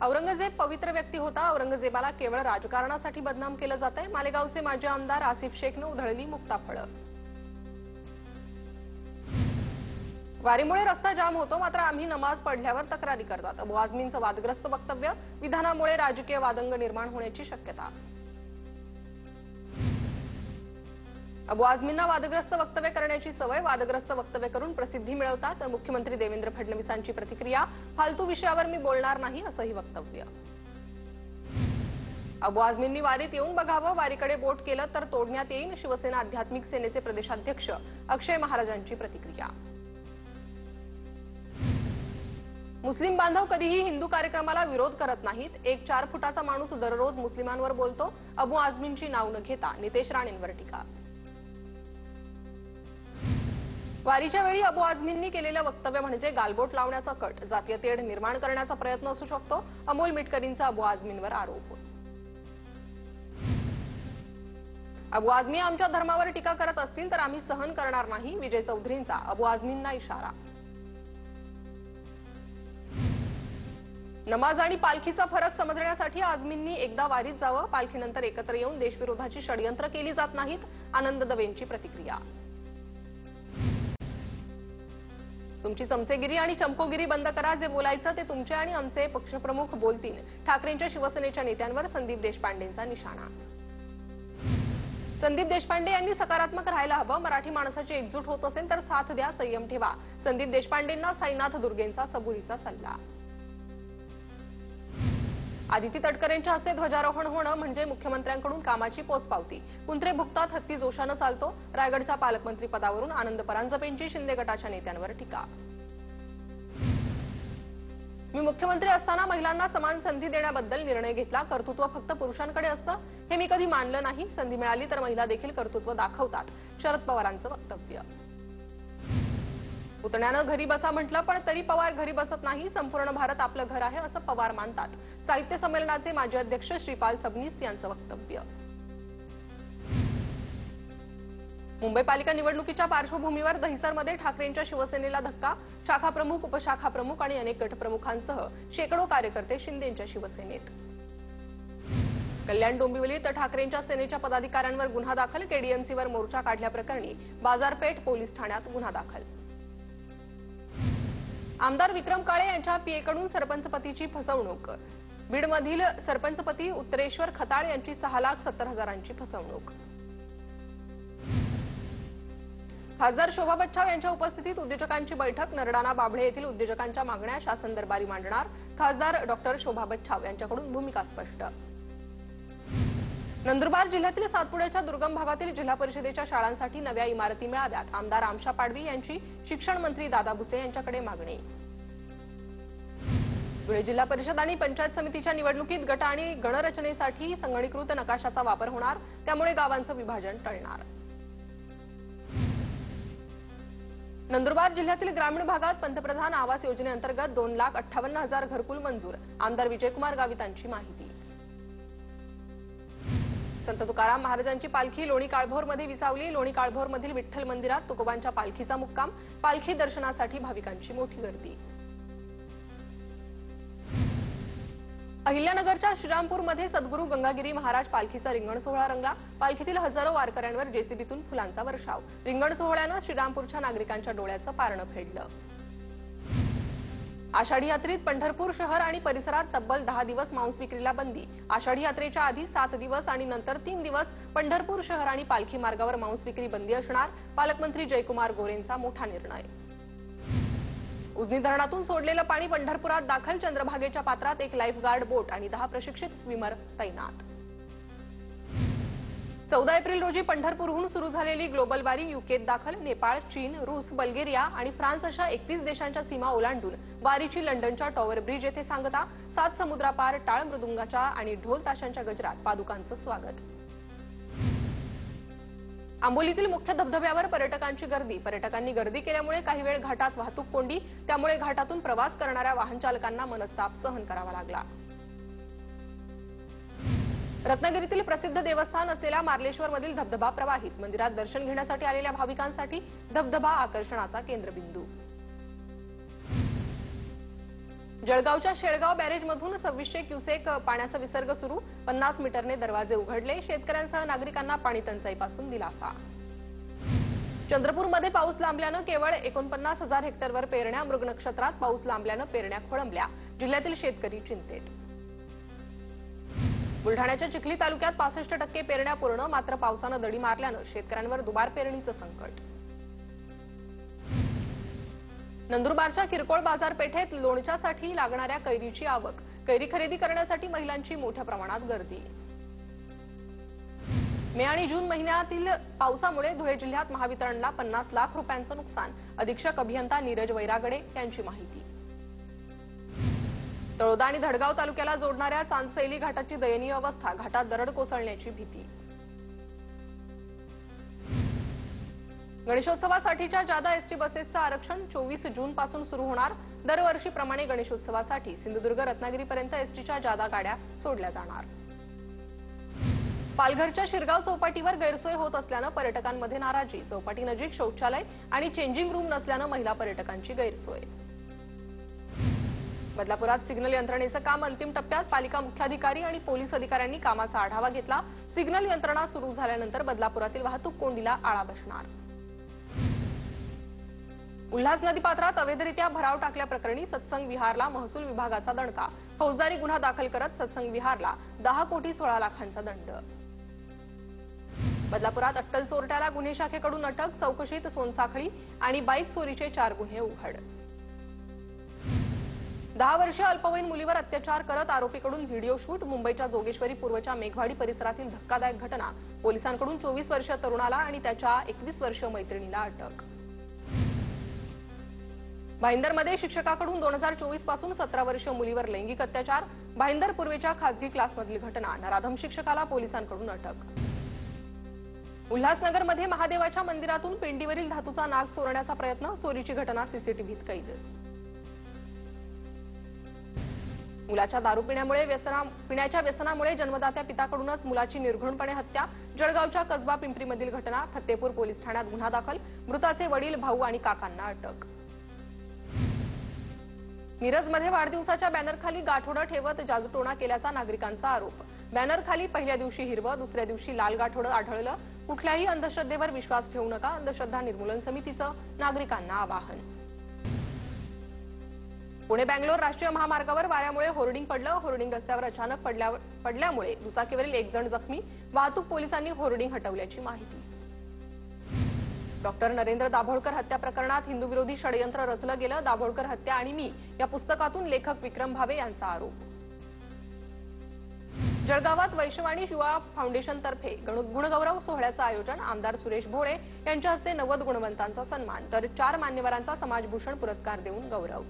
औरंगजेब पवित्र व्यक्ती होता. औरंगजेबाला केवळ राजकारणासाठी बदनाम केलं जातंय. मालेगावचे माजी आमदार आसिफ शेखनं उधळली मुक्ताफळं. वारीमुळे रस्ता जाम होतो, मात्र आम्ही नमाज पडल्यावर तक्रारी करतात. अबू आझमींचं वादग्रस्त वक्तव्य. विधानामुळे राजकीय वादंग निर्माण होण्याची शक्यता. अबू आझमींना वादग्रस्त वक्तव्य करण्याची सवय. वादग्रस्त वक्तव्य करून प्रसिद्धी मिळवतात. मुख्यमंत्री देवेंद्र फडणवीसांची प्रतिक्रिया. फालतू विषयावर मी बोलणार नाही, असंही वक्तव्य. अबू आझमींनी वारीत येऊन बघावं. वारीकडे बोट केलं तर तोडण्यात येईल. शिवसेना आध्यात्मिक सेनेचे प्रदेशाध्यक्ष अक्षय महाराजांची प्रतिक्रिया. मुस्लिम बांधव कधीही हिंदू कार्यक्रमाला विरोध करत नाहीत. एक 4 फुटाचा माणूस दररोज मुस्लिमांवर बोलतो. अबू आझमींची नाव न घेता नितेश राणेंवर टीका. वारीच्या वेळी अबू आझमींनी केलेलं वक्तव्य म्हणजे गालबोट लावण्याचा कट. जातीय तेढ निर्माण करण्याचा प्रयत्न असू शकतो. अमोल मिटकरींचा अबू आझमींवर आरोप. अबू आझमी आमच्या धर्मावर टीका करत असतील तर आम्ही सहन करणार नाही. विजय चौधरींचा अबू आझमींना इशारा. नमाज आणि पालखीचा फरक समजण्यासाठी आझमींनी एकदा वारीत जावं. पालखीनंतर एकत्र येऊन देशविरोधाची षडयंत्र केली जात नाहीत. आनंद दवेंची प्रतिक्रिया. तुमची चमचेगिरी आणि चमकोगिरी बंद करा. जे बोलायचं ते तुमचे आणि आमचे पक्षप्रमुख बोलतील. ठाकरेंच्या शिवसेनेच्या नेत्यांवर संदीप देशपांडेंचा निशाणा. संदीप देशपांडे यांनी सकारात्मक राहायला हवं. मराठी माणसाची एकजूट होत असेल तर साथ द्या, संयम ठेवा. संदीप देशपांडेंना साईनाथ दुर्गेंचा सबुरीचा सल्ला. आदिती तटकरेंच्या हस्ते ध्वजारोहण होणं म्हणजे मुख्यमंत्र्यांकडून कामाची पोचपावती. कुंत्रे भुकतात, हत्ती जोशानं चालतो. रायगडच्या पालकमंत्री पदावरून आनंद परांजपेंची शिंदे गटाच्या नेत्यांवर टीका. मी मुख्यमंत्री असताना महिलांना समान संधी देण्याबद्दल निर्णय घेतला. कर्तृत्व फक्त पुरुषांकडे असतं हे मी कधी मानलं नाही. संधी मिळाली तर महिला देखील कर्तृत्व दाखवतात. शरद पवारांचं वक्तव्य. पुतण्यानं घरी बसा म्हटलं पण तरी पवार घरी बसत नाही. संपूर्ण भारत आपलं घर आहे असं पवार मानतात. साहित्य संमेलनाचे माजी अध्यक्ष श्रीपाल सबनीस यांचं वक्तव्य. मुंबई पालिका निवडणुकीच्या पार्श्वभूमीवर दहिसरमध्ये ठाकरेंच्या शिवसेनेला धक्का. शाखाप्रमुख, उपशाखाप्रमुख आणि अनेक गटप्रमुखांसह शेकडो कार्यकर्ते शिंदेंच्या शिवसेनेत. कल्याण डोंबिवलीत ठाकरेंच्या सेनेच्या पदाधिकाऱ्यांवर गुन्हा दाखल. केडीएमसीवर मोर्चा काढल्याप्रकरणी बाजारपेठ पोलीस ठाण्यात गुन्हा दाखल. आमदार विक्रम काळे यांच्या पीएकडून सरपंचपतीची फसवणूक. बीडमधील सरपंचपती उत्तरेश्वर खताळ यांची 6,70,000ची फसवणूक. खासदार शोभा बच्छाव यांच्या उपस्थितीत उद्योजकांची बैठक. नरडाणा बाभळे येथील उद्योजकांच्या मागण्या शासन दरबारी मांडणार. खासदार डॉक्टर शोभा बच्छाव यांच्याकडून भूमिका स्पष्ट. नंदुरबार जिल्ह्यातील सातपुड्याच्या दुर्गम भागातील जिल्हा परिषदेच्या शाळांसाठी नव्या इमारती मिळाव्यात. आमदार आमशा पाडवी यांची शिक्षण मंत्री दादा भुसे यांच्याकडे मागणी. धुळे जिल्हा परिषद आणि पंचायत समितीच्या निवडणुकीत गट आणि गणरचनेसाठी संगणकीकृत नकाशाचा वापर होणार. त्यामुळे गावांचं विभाजन टळणार. नंदुरबार जिल्ह्यातील ग्रामीण भागात पंतप्रधान आवास योजनेअंतर्गत 2,58,000 घरकुल मंजूर. आमदार विजयकुमार गावितांची माहिती. संत तुकाराम महाराजांची पालखी लोणी काळभोरमध्ये विसावली. लोणी काळभोरमधील विठ्ठल मंदिरात तुकोबांच्या पालखीचा मुक्काम. पालखी दर्शनासाठी भाविकांची मोठी गर्दी. अहिल्यानगरच्या श्रीरामपूरमध्ये सद्गुरू गंगागिरी महाराज पालखीचा रिंगण सोहळा रंगला. पालखीतील हजारो वारकऱ्यांवर जेसीबीतून फुलांचा वर्षाव. रिंगण सोहळ्यानं श्रीरामपूरच्या नागरिकांच्या डोळ्याचं पारणं फेडलं. आषाढी यात्रेत पंढरपूर शहर आणि परिसरात तब्बल 10 दिवस मांस विक्रीला बंदी. आषाढी यात्रेच्या आधी 7 दिवस आणि नंतर 3 दिवस पंढरपूर शहर आणि पालखी मार्गावर मांस विक्री बंदी असणार. पालकमंत्री जयकुमार गोरेंचा मोठा निर्णय. उजनी धरणातून सोडलेलं पाणी पंढरपुरात दाखल. चंद्रभागेच्या पात्रात एक लाईफगार्ड बोट आणि 10 प्रशिक्षित स्विमर तैनात. 14 एप्रिल रोजी पंढरपूरहून सुरू झालेली ग्लोबल वारी यूकेत दाखल. नेपाळ, चीन, रूस, बल्गेरिया आणि फ्रान्स अशा 21 देशांच्या सीमा ओलांडून वारीची लंडनच्या टॉवर ब्रिज येथे सांगता. 7 समुद्रापार टाळ मृदुंगाच्या आणि ढोल ताशांच्या गजरात पादुकांचं स्वागत. आंबोलीतील मुख्य धबधब्यावर पर्यटकांची गर्दी. पर्यटकांनी गर्दी केल्यामुळे काही वेळ घाटात वाहतूक कोंडी. त्यामुळे घाटातून प्रवास करणाऱ्या वाहन चालकांना मनस्ताप सहन करावा लागला. रत्नागिरीतील प्रसिद्ध देवस्थान असलेल्या मार्लेश्वरमधील धबधबा प्रवाहित. मंदिरात दर्शन घेण्यासाठी आलेल्या भाविकांसाठी धबधबा आकर्षणाचा केंद्रबिंदू. जळगावच्या शेळगाव बॅरेजमधून 2600 क्युसेक पाण्याचा विसर्ग सुरू, 50 मीटरने दरवाजे उघडले, शेतकऱ्यांसह नागरिकांना पाणी टंचाईपासून दिलासा. चंद्रपूरमध्ये पाऊस लांबल्यानं केवळ 49,000 हेक्टरवर पेरण्या, मृग नक्षत्रात पाऊस लांबल्यानं पेरण्या खोळंबल्या, जिल्ह्यातील शेतकरी चिंतेत. बुलढाण्याच्या चिखली तालुक्यात 65% पेरण्या पूर्ण, मात्र पावसानं दडी मारल्यानं शेतकऱ्यांवर दुबार पेरणीचं संकट. नंदुरबारच्या किरकोळ बाजारपेठेत लोणच्यासाठी लागणाऱ्या कैरीची आवक, कैरी खरेदी करण्यासाठी महिलांची मोठ्या प्रमाणात गर्दी. मे आणि जून महिन्यातील पावसामुळे धुळे जिल्ह्यात महावितरणला 50 लाख रुपयांचं नुकसान, अधीक्षक अभियंता नीरज वैरागडे यांची माहिती. तळोदा आणि धडगाव तालुक्याला जोडणाऱ्या चांदसैली घाटाची दयनीय अवस्था, घाटात दरड कोसळण्याची भीती. गणेशोत्सवासाठीच्या जादा एसटी बसेसचं आरक्षण 24 जून पासून सुरू होणार. दरवर्षीप्रमाणे गणेशोत्सवासाठी सिंधुदुर्ग रत्नागिरीपर्यंत एसटीच्या जादा गाड्या सोडल्या जाणार. पालघरच्या शिरगाव चौपाटीवर गैरसोय होत असल्यानं पर्यटकांमध्ये नाराजी, चौपाटी नजीक शौचालय आणि चेंजिंग रूम नसल्यानं महिला पर्यटकांची गैरसोय. बदलापुरात सिग्नल यंत्रणेचं काम अंतिम टप्प्यात, पालिका मुख्याधिकारी आणि पोलीस अधिकाऱ्यांनी कामाचा आढावा घेतला. सिग्नल यंत्रणा सुरू झाल्यानंतर बदलापुरातील वाहतूक कोंडीला आळा बसणार. उल्हास नदीपात्रात अवैधरित्या भराव टाकल्याप्रकरणी सत्संग विहारला महसूल विभागाचा दणका, फौजदारी गुन्हा दाखल करत सत्संग विहारला 10 कोटी 16 लाखांचा दंड. बदलापुरात अट्टल चोरट्याला गुन्हे शाखेकडून अटक, चौकशीत सोनसाखळी आणि बाईक चोरीचे 4 गुन्हे उघड. 10 वर्षीय अल्पवयीन मुलीवर अत्याचार करत आरोपीकडून व्हिडिओ शूट, मुंबईच्या जोगेश्वरी पूर्वच्या मेघवाडी परिसरातील धक्कादायक घटना, पोलिसांकडून 24 वर्षीय तरुणाला आणि त्याच्या 21 वर्षीय मैत्रिणीला अटक. भाईंदरमध्ये शिक्षकाकडून 2024 पासून 17 वर्षीय मुलीवर लैंगिक अत्याचार, भाईंदर पूर्वेच्या खासगी क्लासमधील घटना, नराधम शिक्षकाला पोलिसांकडून अटक. उल्हासनगरमध्ये महादेवाच्या मंदिरातून पिंडीवरील धातूचा नाग चोरण्याचा प्रयत्न, चोरीची घटना सीसीटीव्हीत कैद. मुलाच्या दारू पिण्याच्या व्यसनामुळे जन्मदात्या पिताकडूनच मुलाची निर्घृणपणे हत्या, जळगावच्या कसबा पिंपरीमधील घटना, फत्तेपूर पोलीस ठाण्यात गुन्हा दाखल, मृताचे वडील, भाऊ आणि काकांना अटक. मिरजमध्ये वाढदिवसाच्या बॅनरखाली गाठोडं ठेवत जादूटोणा केल्याचा नागरिकांचा आरोप. बॅनरखाली पहिल्या दिवशी हिरवं, दुसऱ्या दिवशी लाल गाठोडं आढळलं. कुठल्याही अंधश्रद्धेवर विश्वास ठेवू नका, अंधश्रद्धा निर्मूलन समितीचं नागरिकांना आवाहन. पुणे बँगलोर राष्ट्रीय महामार्गावर वाऱ्यामुळे होर्डिंग पडलं, होर्डिंग रस्त्यावर अचानक पडल्यामुळे दुचाकीवरील 1 जण जखमी, वाहतूक पोलिसांनी होर्डिंग हटवल्याची माहिती. डॉक्टर नरेंद्र दाभोळकर हत्या प्रकरणात हिंदूविरोधी षडयंत्र रचलं गेलं, दाभोळकर हत्या आणि मी या पुस्तकातून लेखक विक्रम भावे यांचा आरोप. जळगावात वैश्यवाणी युवा फाउंडेशनतर्फे गुणगौरव सोहळ्याचं आयोजन, आमदार सुरेश भोळे यांच्या हस्ते 90 गुणवंतांचा सन्मान तर 4 मान्यवरांचा समाजभूषण पुरस्कार देऊन गौरव.